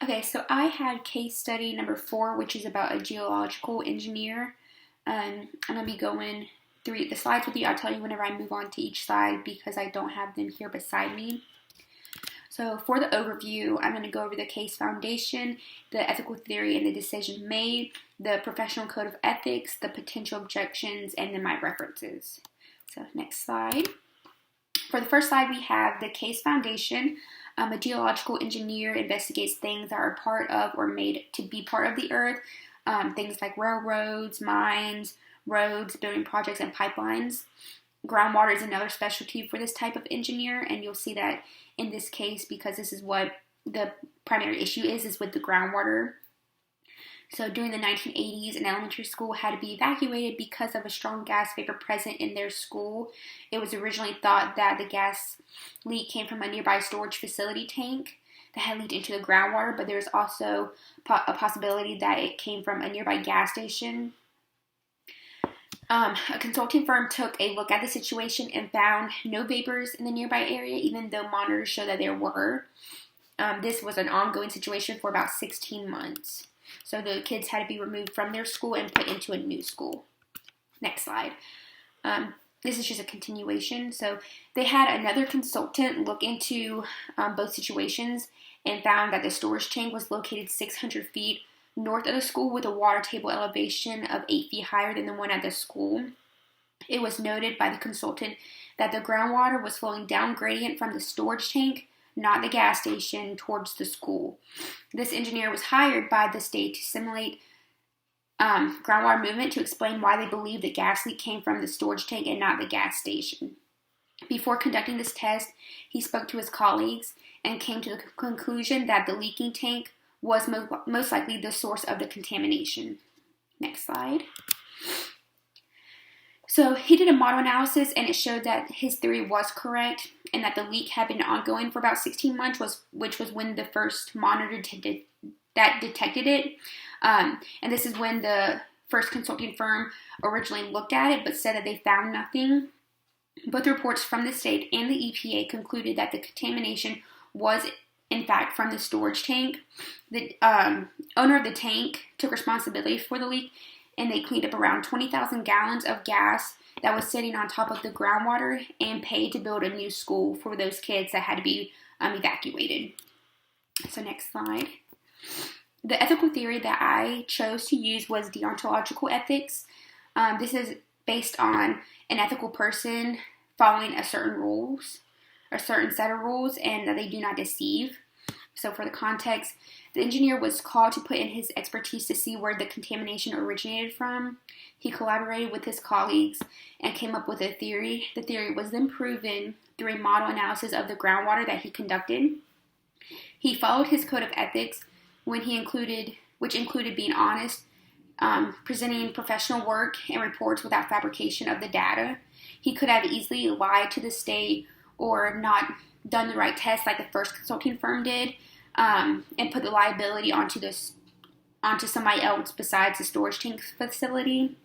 Okay, so I had case study number 4, which is about a geological engineer. I'm going to be going through the slides with you. I'll tell you whenever I move on to each slide because I don't have them here beside me. So for the overview, I'm going to go over the case foundation, the ethical theory and the decision made, the professional code of ethics, the potential objections, and then my references. So next slide. For the first slide, we have the case foundation. A geological engineer investigates things that are part of or made to be part of the earth, things like railroads, mines, roads, building projects, and pipelines. Groundwater is another specialty for this type of engineer, and you'll see that in this case because this is what the primary issue is with the groundwater. So during the 1980s, an elementary school had to be evacuated because of a strong gas vapor present in their school. It was originally thought that the gas leak came from a nearby storage facility tank that had leaked into the groundwater, but there's also a possibility that it came from a nearby gas station. A consulting firm took a look at the situation and found no vapors in the nearby area, even though monitors showed that there were. This was an ongoing situation for about 16 months. So the kids had to be removed from their school and put into a new school. Next slide. This is just a continuation. So they had another consultant look into both situations and found that the storage tank was located 600 feet north of the school with a water table elevation of 8 feet higher than the one at the school. It was noted by the consultant that the groundwater was flowing down gradient from the storage tank, not the gas station, towards the school. This engineer was hired by the state to simulate groundwater movement to explain why they believe the gas leak came from the storage tank and not the gas station. Before conducting this test, he spoke to his colleagues and came to the conclusion that the leaking tank was most likely the source of the contamination. Next slide. So he did a model analysis and it showed that his theory was correct and that the leak had been ongoing for about 16 months, which was when the first monitor that detected it. And this is when the first consulting firm originally looked at it but said that they found nothing. Both reports from the state and the EPA concluded that the contamination was in fact from the storage tank. The owner of the tank took responsibility for the leak and they cleaned up around 20,000 gallons of gas that was sitting on top of the groundwater and paid to build a new school for those kids that had to be evacuated. So next slide. The ethical theory that I chose to use was deontological ethics. This is based on an ethical person following a certain set of rules, and that they do not deceive. So for the context, the engineer was called to put in his expertise to see where the contamination originated from. He collaborated with his colleagues and came up with a theory. The theory was then proven through a model analysis of the groundwater that he conducted. He followed his code of ethics which included being honest, presenting professional work and reports without fabrication of the data. He could have easily lied to the state or not done the right test like the first consulting firm did, and put the liability onto somebody else besides the storage tank facility.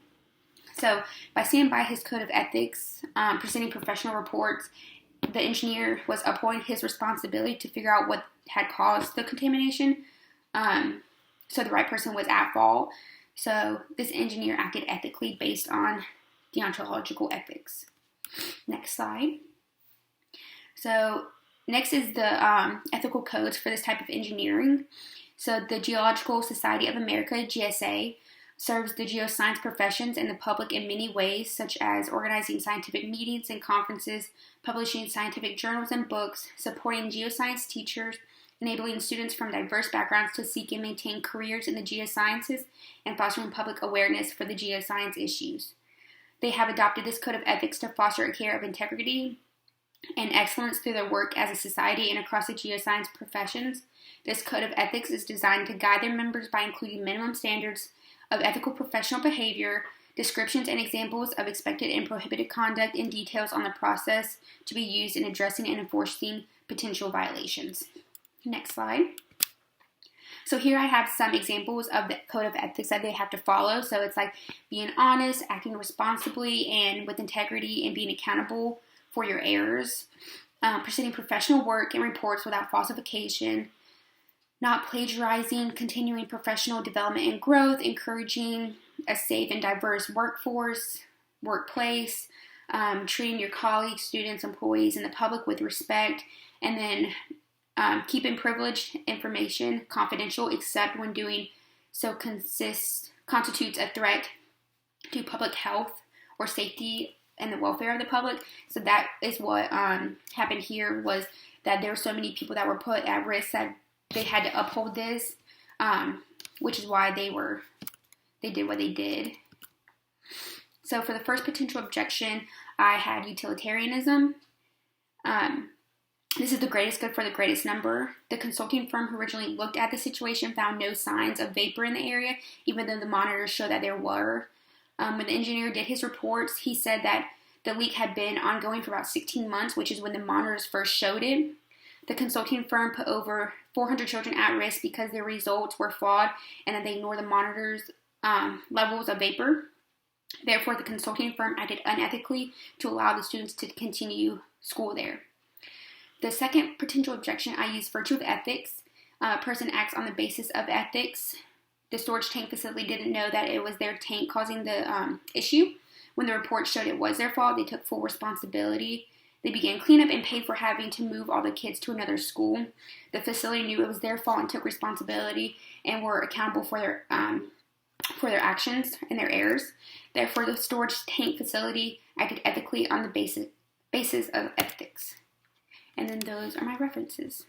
So by standing by his code of ethics, presenting professional reports, the engineer was upholding his responsibility to figure out what had caused the contamination. So the right person was at fault. So this engineer acted ethically based on deontological ethics. Next slide. So next is the ethical codes for this type of engineering. So the Geological Society of America, GSA, serves the geoscience professions and the public in many ways, such as organizing scientific meetings and conferences, publishing scientific journals and books, supporting geoscience teachers, enabling students from diverse backgrounds to seek and maintain careers in the geosciences, and fostering public awareness for the geoscience issues. They have adopted this code of ethics to foster a care of integrity and excellence through their work as a society and across the geoscience professions. This code of ethics is designed to guide their members by including minimum standards of ethical professional behavior, descriptions and examples of expected and prohibited conduct, and details on the process to be used in addressing and enforcing potential violations. Next slide. So here I have some examples of the code of ethics that they have to follow. So it's like being honest, acting responsibly and with integrity, and being accountable for your errors, presenting professional work and reports without falsification, not plagiarizing, continuing professional development and growth, encouraging a safe and diverse workplace, treating your colleagues, students, employees, and the public with respect, and then keeping privileged information confidential except when doing so constitutes a threat to public health or safety and the welfare of the public. So that is what happened here, was that there were so many people that were put at risk that they had to uphold this, which is why they did what they did. So for the first potential objection, I had utilitarianism. This is the greatest good for the greatest number. The consulting firm who originally looked at the situation found no signs of vapor in the area, even though the monitors showed that there were. When the engineer did his reports, he said that the leak had been ongoing for about 16 months, which is when the monitors first showed it. The consulting firm put over 400 children at risk because their results were flawed and that they ignored the monitors' levels of vapor. Therefore, the consulting firm acted unethically to allow the students to continue school there. The second potential objection, I used virtue of ethics. A person acts on the basis of ethics. The storage tank facility didn't know that it was their tank causing the issue. When the report showed it was their fault, they took full responsibility. They began cleanup and paid for having to move all the kids to another school. The facility knew it was their fault and took responsibility and were accountable for their actions and their errors. Therefore, the storage tank facility acted ethically on the basis of ethics. And then those are my references.